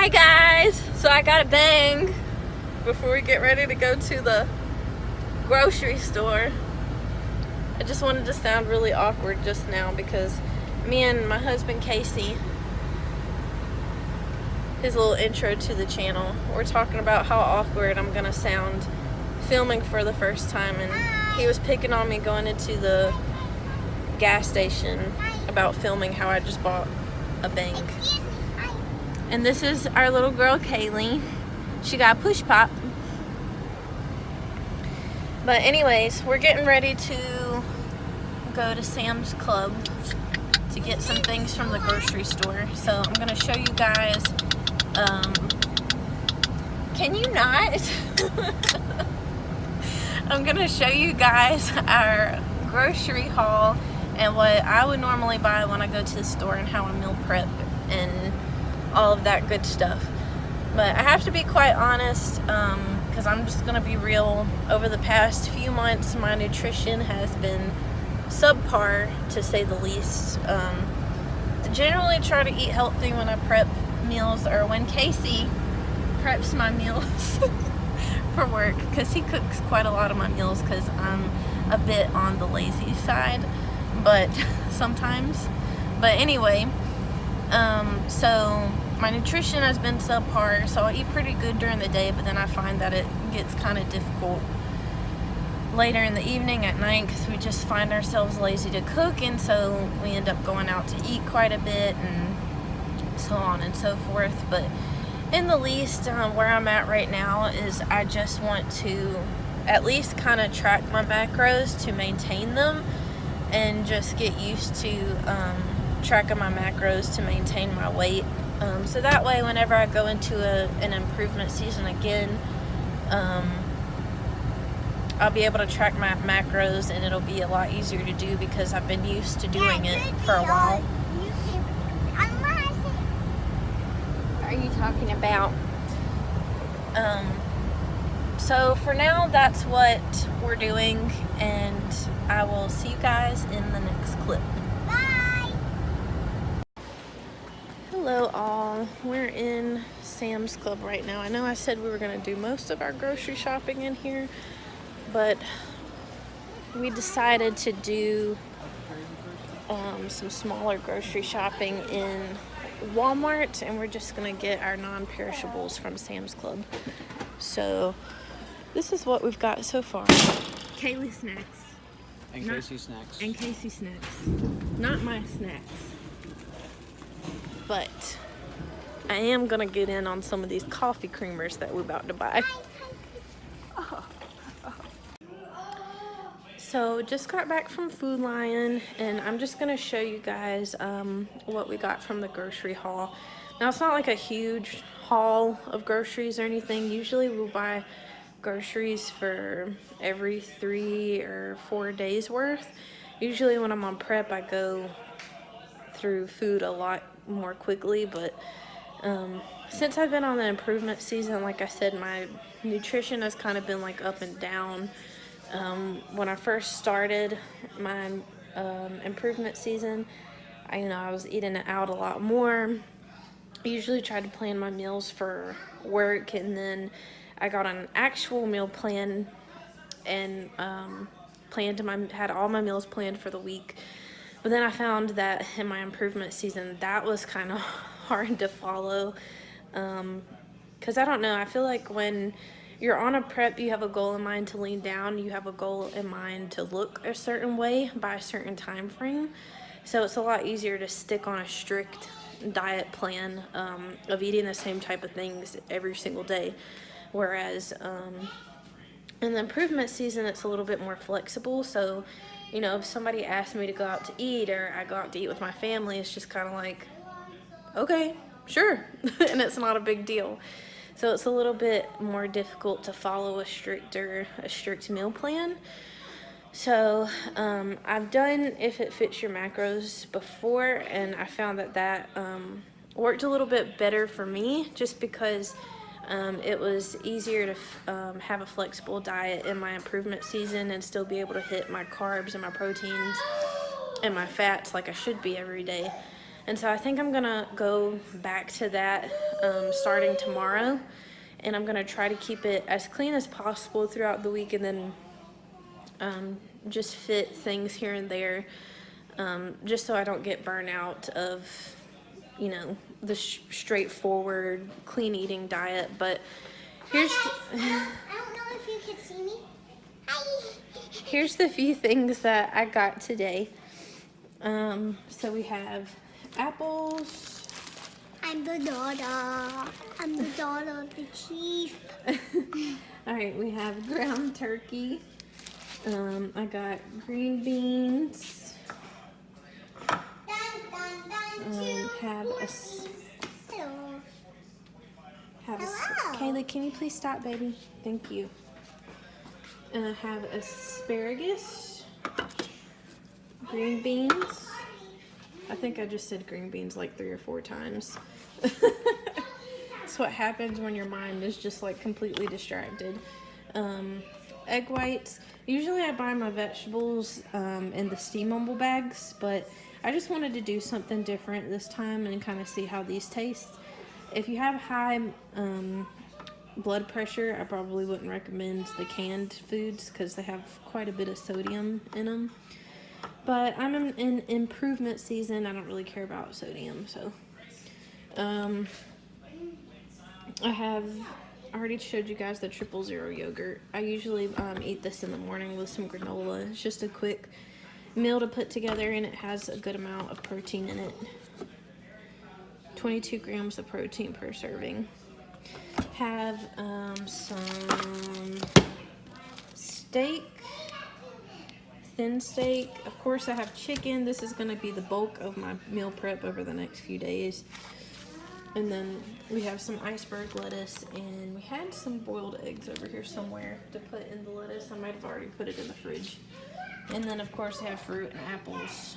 Hi guys! So I got a bang before we get ready to go to the grocery store. I just wanted to sound really awkward just now because me and my husband Casey, his little intro to the channel, we're talking about how awkward I'm gonna sound filming for the first time, and he was picking on me going into the gas station about filming how I just bought a bang. And this is our little girl Kaylee. She got push pop. But anyways, we're getting ready to go to Sam's Club to get some things from the grocery store. So I'm gonna show you guys, can you not? I'm gonna show you guys our grocery haul and what I would normally buy when I go to the store and how I meal prep and all of that good stuff. But I have to be quite honest, because I'm just gonna be real. Over the past few months, my nutrition has been subpar, to say the least. I generally try to eat healthy when I prep meals, or when Casey preps my meals for work, because he cooks quite a lot of my meals because I'm a bit on the lazy side, but sometimes. But anyway, so my nutrition has been subpar, so I eat pretty good during the day, but then I find that it gets kind of difficult later in the evening, at night, because we just find ourselves lazy to cook, and so we end up going out to eat quite a bit and so on and so forth. But in the least, where I'm at right now is I just want to at least kind of track my macros to maintain them, and just get used to tracking my macros to maintain my weight. So that way, whenever I go into an improvement season again, I'll be able to track my macros, and it'll be a lot easier to do because I've been used to doing it for a while. What are you talking about? So for now, that's what we're doing, and I will see you guys in the next clip. Bye! Hello all, we're in Sam's Club right now. I know I said we were going to do most of our grocery shopping in here, but we decided to do some smaller grocery shopping in Walmart, and we're just going to get our non-perishables from Sam's Club. So this is what we've got so far. Kaylee snacks. And Casey snacks. And Casey snacks. Not my snacks. But I am going to get in on some of these coffee creamers that we're about to buy. So just got back from Food Lion, and I'm just going to show you guys what we got from the grocery haul. Now, it's not like a huge haul of groceries or anything. Usually we'll buy groceries for every 3 or 4 days worth. Usually when I'm on prep, I go through food a lot more quickly, but since I've been on the improvement season, like I said, my nutrition has kind of been like up and down. When I first started my improvement season, I was eating it out a lot more. I usually tried to plan my meals for work, and then I got an actual meal plan and had all my meals planned for the week. But then I found that in my improvement season, that was kind of hard to follow, because I don't know, I feel like when you're on a prep, you have a goal in mind to lean down, you have a goal in mind to look a certain way by a certain time frame. So it's a lot easier to stick on a strict diet plan of eating the same type of things every single day. Whereas in the improvement season, it's a little bit more flexible. So, if somebody asks me to go out to eat, or I go out to eat with my family, it's just kind of like, okay, sure. And it's not a big deal. So it's a little bit more difficult to follow a strict meal plan. So I've done If It Fits Your Macros before, and I found that worked a little bit better for me, just because it was easier to have a flexible diet in my improvement season and still be able to hit my carbs and my proteins and my fats like I should be every day. And so I think I'm gonna go back to that starting tomorrow, and I'm gonna try to keep it as clean as possible throughout the week, and then just fit things here and there, just so I don't get burnout of, you know, the straightforward clean eating diet. But here's I don't know if you can see me. Hi. here's the few things that I got today. So we have apples. I'm the daughter. I'm the daughter of the chief. All right, we have ground turkey. I got green beans. Dun, dun, dun, Have a Hello. have a Hello. Kaylee, can you please stop, baby? Thank you. Have asparagus, green beans. I think I just said green beans like 3 or 4 times. That's what happens when your mind is just like completely distracted. Egg whites. Usually I buy my vegetables in the steamable bags, but I just wanted to do something different this time and kind of see how these taste. If you have high blood pressure, I probably wouldn't recommend the canned foods because they have quite a bit of sodium in them. But I'm in improvement season. I don't really care about sodium, so I already showed you guys the 000 yogurt. I usually eat this in the morning with some granola. It's just a quick meal to put together, and it has a good amount of protein in it. 22 grams of protein per serving. Have some steak, thin steak. Of course, I have chicken. This is going to be the bulk of my meal prep over the next few days. And then we have some iceberg lettuce, and we had some boiled eggs over here somewhere to put in the lettuce. I might have already put it in the fridge. And then, of course, I have fruit and apples.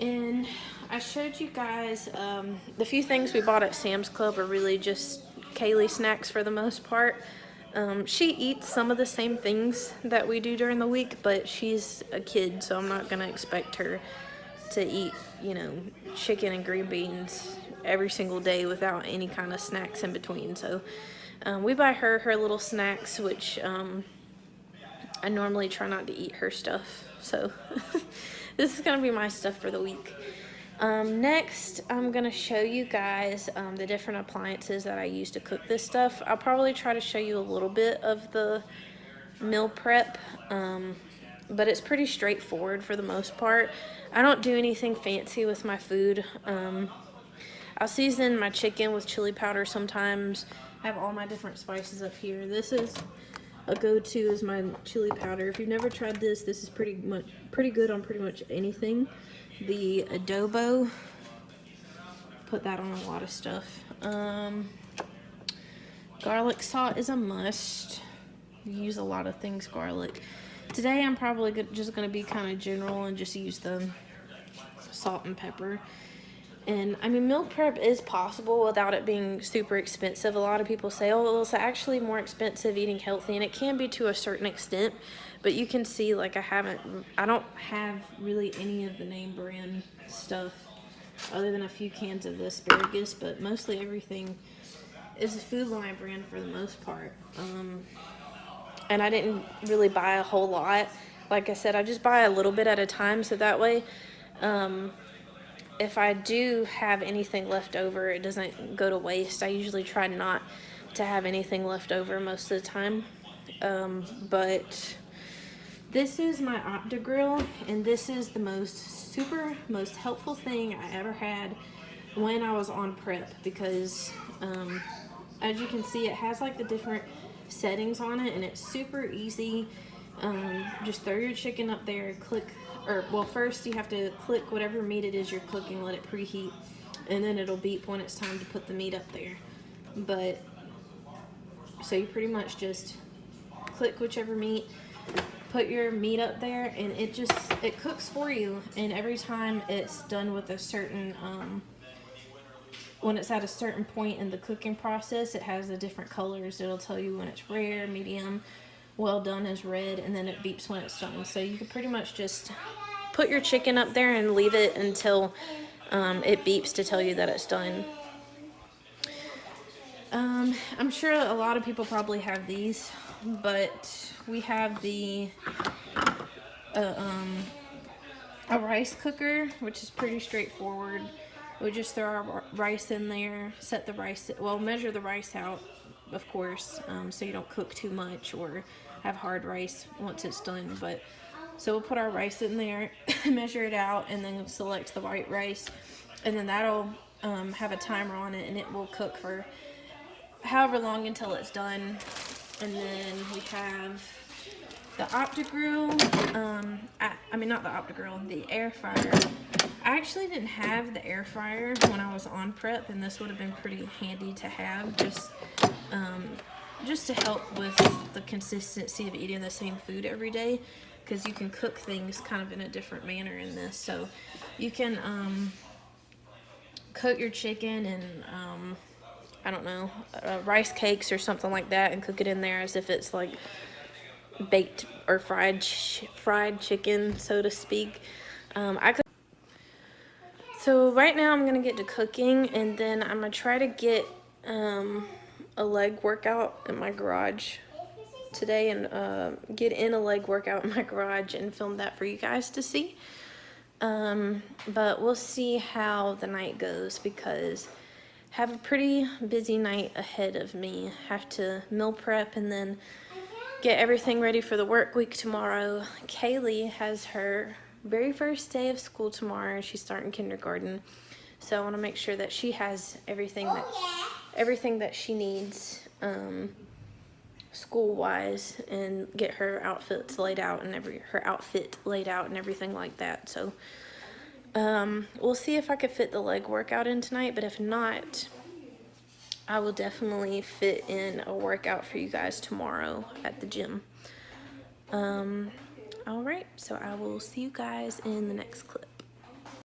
And I showed you guys the few things we bought at Sam's Club are really just Kaylee snacks for the most part. She eats some of the same things that we do during the week, but she's a kid, so I'm not going to expect her to eat, you know, chicken and green beans every single day without any kind of snacks in between. So we buy her little snacks, which I normally try not to eat her stuff. So this is going to be my stuff for the week. Next, I'm going to show you guys the different appliances that I use to cook this stuff. I'll probably try to show you a little bit of the meal prep, but it's pretty straightforward for the most part. I don't do anything fancy with my food. I'll season my chicken with chili powder sometimes. I have all my different spices up here. This is a go-to, is my chili powder. If you've never tried this, this is pretty good on pretty much anything. The adobo, put that on a lot of stuff. Garlic salt is a must. We use a lot of things garlic. Today I'm probably just going to be kind of general and just use the salt and pepper. And I mean, meal prep is possible without it being super expensive. A lot of people say, oh, well, it's actually more expensive eating healthy, and it can be to a certain extent. But you can see, like, I don't have really any of the name brand stuff other than a few cans of the asparagus, but mostly everything is a Food Line brand for the most part. And I didn't really buy a whole lot. Like I said, I just buy a little bit at a time, so that way if I do have anything left over, it doesn't go to waste. I usually try not to have anything left over most of the time. But this is my OptiGrill, and this is the most helpful thing I ever had when I was on prep, because as you can see, it has like the different settings on it, and it's super easy. Just throw your chicken up there, first you have to click whatever meat it is you're cooking, let it preheat, and then it'll beep when it's time to put the meat up there. But so you pretty much just click whichever meat, put your meat up there, and it cooks for you. And every time it's done with a certain when it's at a certain point in the cooking process, it has the different colors. It'll tell you when it's rare, medium, well done is red, and then it beeps when it's done. So you can pretty much just put your chicken up there and leave it until it beeps to tell you that it's done. I'm sure a lot of people probably have these, but we have the a rice cooker, which is pretty straightforward. We just throw our rice in there, set the rice, well, measure the rice out, of course, so you don't cook too much or have hard rice once it's done. But so we'll put our rice in there, measure it out, and then select the white rice, and then that'll have a timer on it, and it will cook for however long until it's done. And then we have the OptiGrill, I mean not the OptiGrill, the air fryer. I actually didn't have the air fryer when I was on prep, and this would have been pretty handy to have, just to help with the consistency of eating the same food every day, because you can cook things kind of in a different manner in this. So you can coat your chicken in I don't know, rice cakes or something like that, and cook it in there as if it's like baked or fried chicken, so to speak. So right now I'm gonna get to cooking, and then I'm gonna try to get a leg workout in my garage today, and get in a leg workout in my garage and film that for you guys to see. But we'll see how the night goes, because I have a pretty busy night ahead of me. Have to meal prep and then get everything ready for the work week tomorrow. Kaylee has her very first day of school tomorrow. She's starting kindergarten, so I want to make sure that she has everything that she needs school wise, and get her outfits laid out and her outfit laid out and everything like that. So we'll see if I could fit the leg workout in tonight, but if not, I will definitely fit in a workout for you guys tomorrow at the gym. All right, so I will see you guys in the next clip.